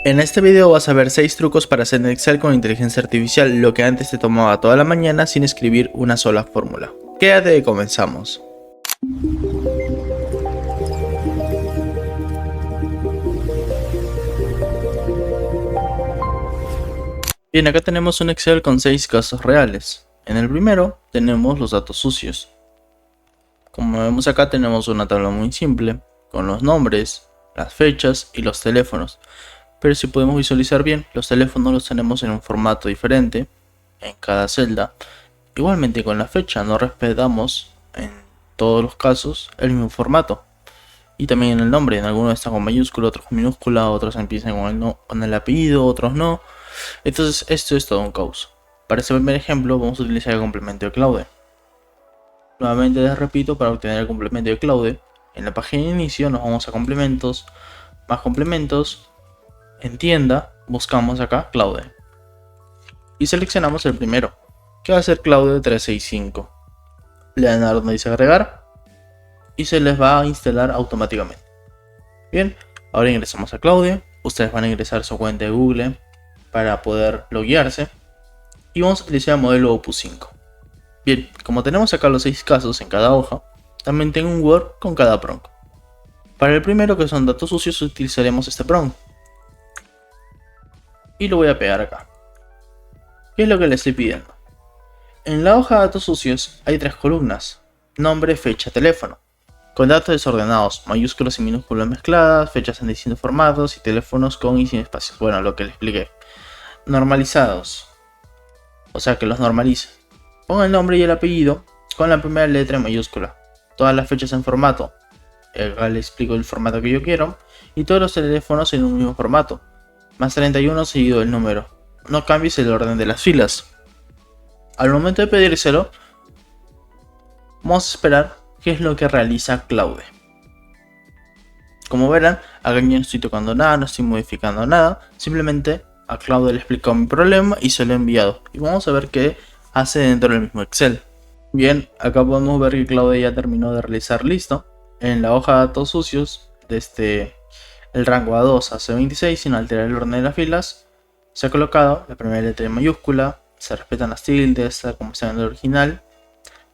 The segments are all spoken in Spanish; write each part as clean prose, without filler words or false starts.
En este video vas a ver 6 trucos para hacer en Excel con inteligencia artificial lo que antes te tomaba toda la mañana sin escribir una sola fórmula. Quédate y comenzamos. Bien, acá tenemos un Excel con 6 casos reales. En el primero tenemos los datos sucios. Como vemos acá tenemos una tabla muy simple con los nombres, las fechas y los teléfonos. Pero si podemos visualizar bien, los teléfonos los tenemos en un formato diferente en cada celda. Igualmente con la fecha no respetamos en todos los casos el mismo formato. Y también en el nombre, en algunos están con mayúscula, otros con minúscula, otros empiezan con el apellido, otros no. Entonces esto es todo un caos. Para este primer ejemplo vamos a utilizar el complemento de Claude. Nuevamente les repito, para obtener el complemento de Claude, en la página de inicio nos vamos a complementos, más complementos, en tienda buscamos acá Claude y seleccionamos el primero, que va a ser Claude 365. Le dan a donde dice agregar y se les va a instalar automáticamente. Bien, ahora ingresamos a Claude. Ustedes van a ingresar a su cuenta de Google para poder loguearse y vamos a utilizar el modelo Opus 5. Bien, como tenemos acá los 6 casos en cada hoja, también tengo un Word con cada prompt. Para el primero, que son datos sucios, utilizaremos este prompt y lo voy a pegar acá. ¿Qué es lo que le estoy pidiendo? En la hoja de datos sucios hay 3 columnas: nombre, fecha, teléfono, con datos desordenados, mayúsculas y minúsculas mezcladas, fechas en distintos formatos y teléfonos con y sin espacios. Bueno, lo que les expliqué. Normalizados, o sea que los normalice. Ponga el nombre y el apellido con la primera letra en mayúscula, todas las fechas en formato, acá le explico el formato que yo quiero, y todos los teléfonos en un mismo formato, más 31 seguido del número. No cambies el orden de las filas. Al momento de pedírselo, vamos a esperar qué es lo que realiza Claude. Como verán, acá yo no estoy tocando nada, no estoy modificando nada, simplemente a Claude le explico mi problema y se lo he enviado. Y vamos a ver qué hace dentro del mismo Excel. Bien, acá podemos ver que Claude ya terminó de realizar listo. En la hoja de datos sucios, desde el rango A2 a C26, sin alterar el orden de las filas, se ha colocado la primera letra en mayúscula, se respetan las tildes, como se ve en el original,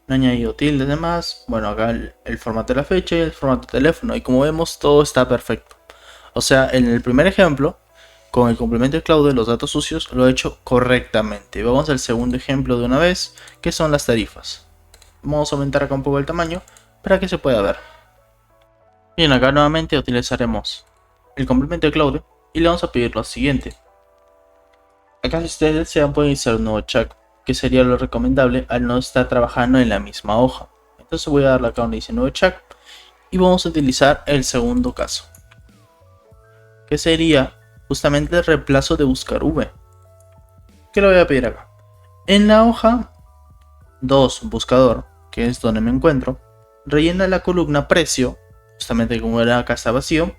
no he añadido tildes demás. Bueno, acá el formato de la fecha y el formato de teléfono, y como vemos todo está perfecto. O sea, en el primer ejemplo, con el complemento de Claude, los datos sucios lo he hecho correctamente. Vamos al segundo ejemplo de una vez, que son las tarifas. Vamos a aumentar acá un poco el tamaño para que se pueda ver. Bien, acá nuevamente utilizaremos el complemento de Claude y le vamos a pedir lo siguiente. Acá si ustedes desean pueden iniciar un nuevo chat, que sería lo recomendable al no estar trabajando en la misma hoja. Entonces voy a darle acá donde dice nuevo chat y vamos a utilizar el segundo caso, que sería justamente el reemplazo de buscar V. ¿Qué le voy a pedir acá? En la hoja 2 buscador, que es donde me encuentro, rellena la columna precio, justamente como era acá está vacío,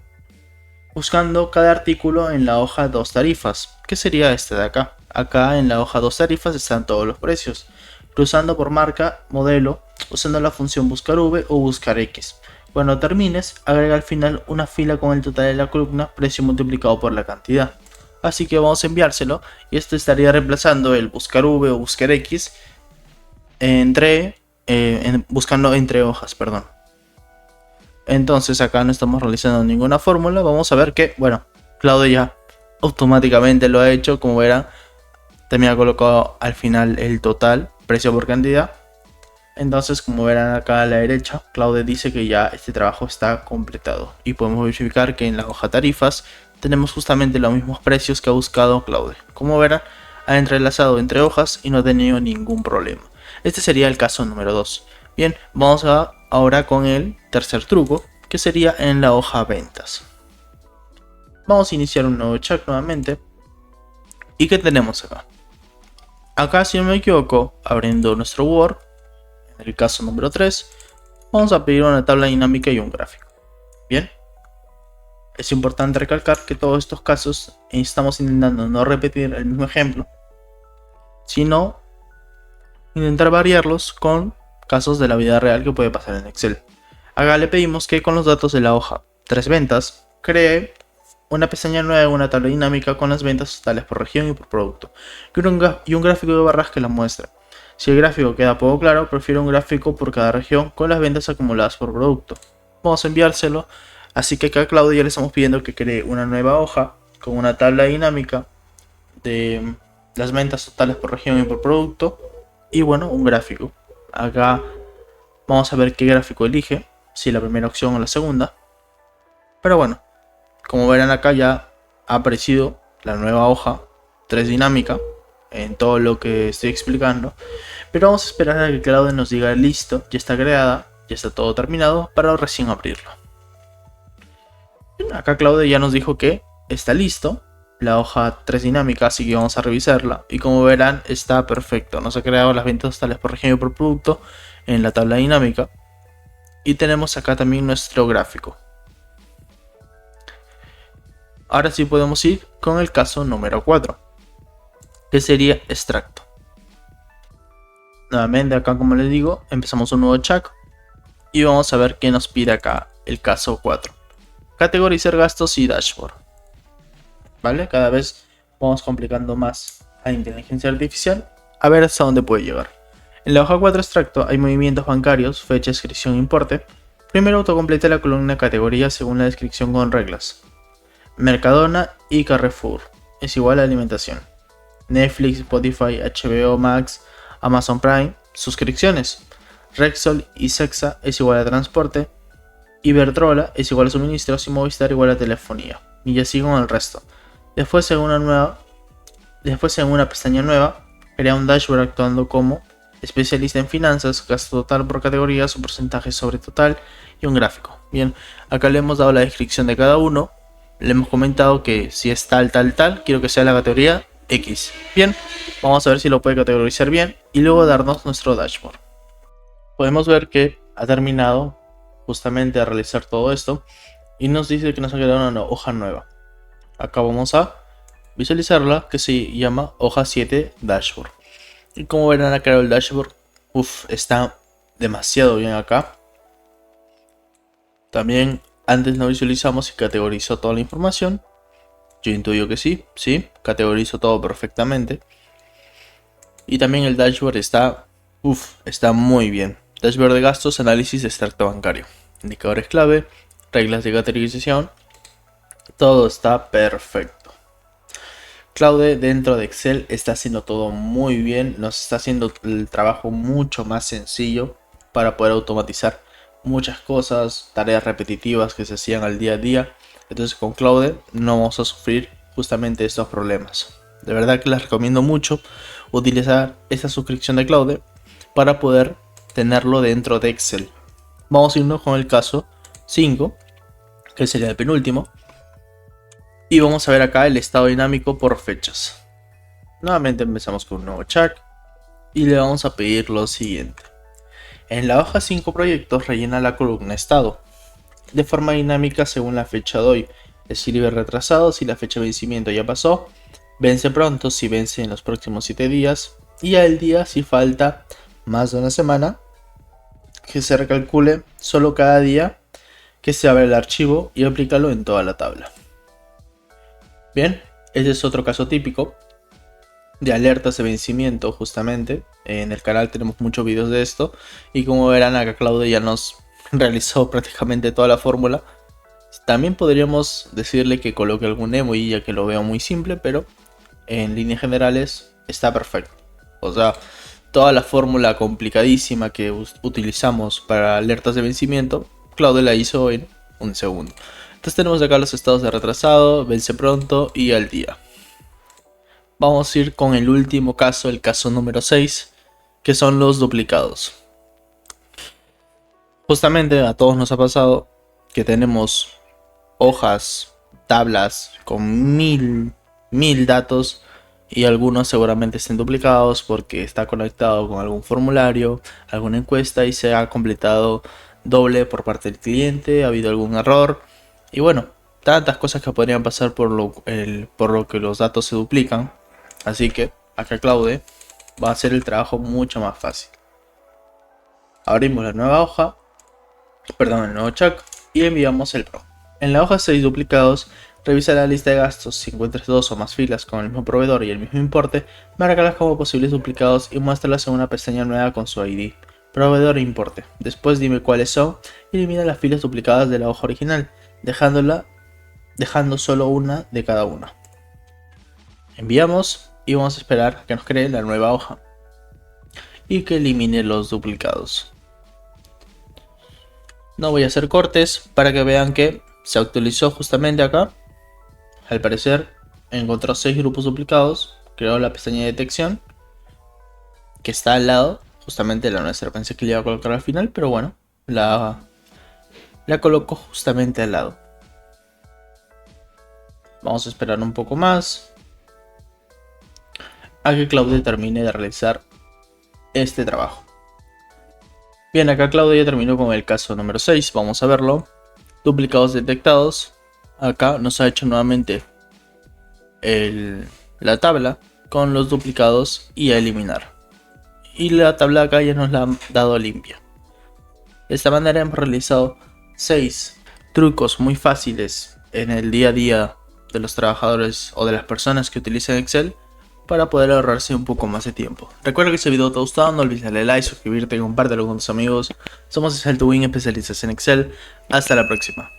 buscando cada artículo en la hoja 2 tarifas, que sería este de acá. Acá en la hoja 2 tarifas están todos los precios, cruzando por marca, modelo, usando la función buscar V o buscar X. Cuando termines, agrega al final una fila con el total de la columna precio multiplicado por la cantidad. Así que vamos a enviárselo y esto estaría reemplazando el buscar V o buscar X buscando entre hojas, perdón. Entonces acá no estamos realizando ninguna fórmula. Vamos a ver que, bueno, Claude ya automáticamente lo ha hecho. Como verán, también ha colocado al final el total, precio por cantidad. Entonces, como verán acá a la derecha, Claude dice que ya este trabajo está completado. Y podemos verificar que en la hoja tarifas tenemos justamente los mismos precios que ha buscado Claude. Como verán, ha entrelazado entre hojas y no ha tenido ningún problema. Este sería el caso número 2. Bien, vamos ahora con el tercer truco, que sería en la hoja ventas. Vamos a iniciar un nuevo chat nuevamente. ¿Y qué tenemos acá? Acá, si no me equivoco, abriendo nuestro Word, en el caso número 3, vamos a pedir una tabla dinámica y un gráfico. Bien, es importante recalcar que todos estos casos estamos intentando no repetir el mismo ejemplo, sino intentar variarlos con casos de la vida real que puede pasar en Excel. Acá le pedimos que con los datos de la hoja 3 ventas cree una pestaña nueva en una tabla dinámica con las ventas totales por región y por producto, y un gráfico de barras que las muestra. Si el gráfico queda poco claro, prefiero un gráfico por cada región con las ventas acumuladas por producto. Vamos a enviárselo, así que acá a Claudia le estamos pidiendo que cree una nueva hoja con una tabla dinámica de las ventas totales por región y por producto, y bueno, un gráfico. Acá vamos a ver qué gráfico elige, si la primera opción o la segunda. Pero bueno, como verán acá ya ha aparecido la nueva hoja 3 dinámica en todo lo que estoy explicando. Pero vamos a esperar a que Claude nos diga listo, ya está creada, ya está todo terminado para recién abrirlo. Acá Claude ya nos dijo que está listo la hoja 3 dinámica, así que vamos a revisarla. Y como verán está perfecto, nos ha creado las ventas totales por región y por producto en la tabla dinámica. Y tenemos acá también nuestro gráfico. Ahora sí podemos ir con el caso número 4, que sería extracto. Nuevamente acá, como les digo, empezamos un nuevo chat y vamos a ver qué nos pide acá el caso 4. Categorizar gastos y dashboard. ¿Vale? Cada vez vamos complicando más a inteligencia artificial, a ver hasta dónde puede llegar. En la hoja 4 extracto hay movimientos bancarios, fecha, inscripción, importe. Primero autocompleta la columna categoría según la descripción con reglas. Mercadona y Carrefour es igual a alimentación. Netflix, Spotify, HBO Max, Amazon Prime, suscripciones. Rexol y Sexa es igual a transporte. Iberdrola es igual a suministros y Movistar igual a telefonía. Y así con el resto. Después en una pestaña nueva, crea un dashboard actuando como especialista en finanzas, gasto total por categorías o porcentaje sobre total y un gráfico. Bien, acá le hemos dado la descripción de cada uno. Le hemos comentado que si es tal, quiero que sea la categoría X. Bien, vamos a ver si lo puede categorizar bien y luego darnos nuestro dashboard. Podemos ver que ha terminado justamente a realizar todo esto y nos dice que nos ha quedado una hoja nueva. Acá vamos a visualizarla, que se llama hoja 7 dashboard. Y como verán acá el dashboard, está demasiado bien acá. También antes no visualizamos y categorizó toda la información. Yo intuyo que sí, categorizó todo perfectamente. Y también el dashboard está muy bien. Dashboard de gastos, análisis de extracto bancario, indicadores clave, reglas de categorización. Todo está perfecto. Claude dentro de Excel está haciendo todo muy bien. Nos está haciendo el trabajo mucho más sencillo para poder automatizar muchas cosas, tareas repetitivas que se hacían al día a día. Entonces con Claude no vamos a sufrir justamente estos problemas. De verdad que les recomiendo mucho utilizar esta suscripción de Claude para poder tenerlo dentro de Excel. Vamos a irnos con el caso 5, que sería el penúltimo. Y vamos a ver acá el estado dinámico por fechas. Nuevamente empezamos con un nuevo chat y le vamos a pedir lo siguiente. En la hoja 5 proyectos rellena la columna estado de forma dinámica según la fecha de hoy. Escribe retrasado si la fecha de vencimiento ya pasó, vence pronto si vence en los próximos 7 días y al día si falta más de una semana, que se recalcule solo cada día que se abre el archivo y aplícalo en toda la tabla. Bien, ese es otro caso típico de alertas de vencimiento justamente. En el canal tenemos muchos videos de esto y como verán acá Claude ya nos realizó prácticamente toda la fórmula. También podríamos decirle que coloque algún emoji ya que lo veo muy simple, pero en líneas generales está perfecto. O sea, toda la fórmula complicadísima que utilizamos para alertas de vencimiento, Claude la hizo en un segundo. Entonces tenemos acá los estados de retrasado, vence pronto y al día. Vamos a ir con el último caso, el caso número 6, que son los duplicados. Justamente a todos nos ha pasado que tenemos hojas, tablas con mil datos y algunos seguramente estén duplicados porque está conectado con algún formulario, alguna encuesta y se ha completado doble por parte del cliente, ha habido algún error y bueno, tantas cosas que podrían pasar por lo que los datos se duplican. Así que acá Claude va a hacer el trabajo mucho más fácil. Abrimos la nueva hoja, el nuevo chat y enviamos el prompt. En la hoja 6 duplicados Revisa la lista de gastos. Si encuentras dos o más filas con el mismo proveedor y el mismo importe, márcalas como posibles duplicados y muéstralas en una pestaña nueva con su ID, proveedor e importe. Después dime cuáles son y elimina las filas duplicadas de la hoja original, dejando solo una de cada una. Enviamos y vamos a esperar que nos cree la nueva hoja y que elimine los duplicados. No voy a hacer cortes para que vean que se actualizó justamente acá. Al parecer encontró 6 grupos duplicados, creó la pestaña de detección que está al lado, justamente la nuestra. Pensé que le iba a colocar al final, pero bueno, la coloco justamente al lado. Vamos a esperar un poco más a que Claudia termine de realizar este trabajo. Bien, acá Claudia ya terminó con el caso número 6, vamos a verlo. Duplicados detectados. Acá nos ha hecho nuevamente la tabla con los duplicados y a eliminar. Y la tabla acá ya nos la han dado limpia. De esta manera hemos realizado 6 trucos muy fáciles en el día a día de los trabajadores o de las personas que utilizan Excel para poder ahorrarse un poco más de tiempo. Recuerda que si el video te ha gustado, no olvides darle like, suscribirte y compártelo con tus amigos. Somos Excel to Win, especialistas en Excel. Hasta la próxima.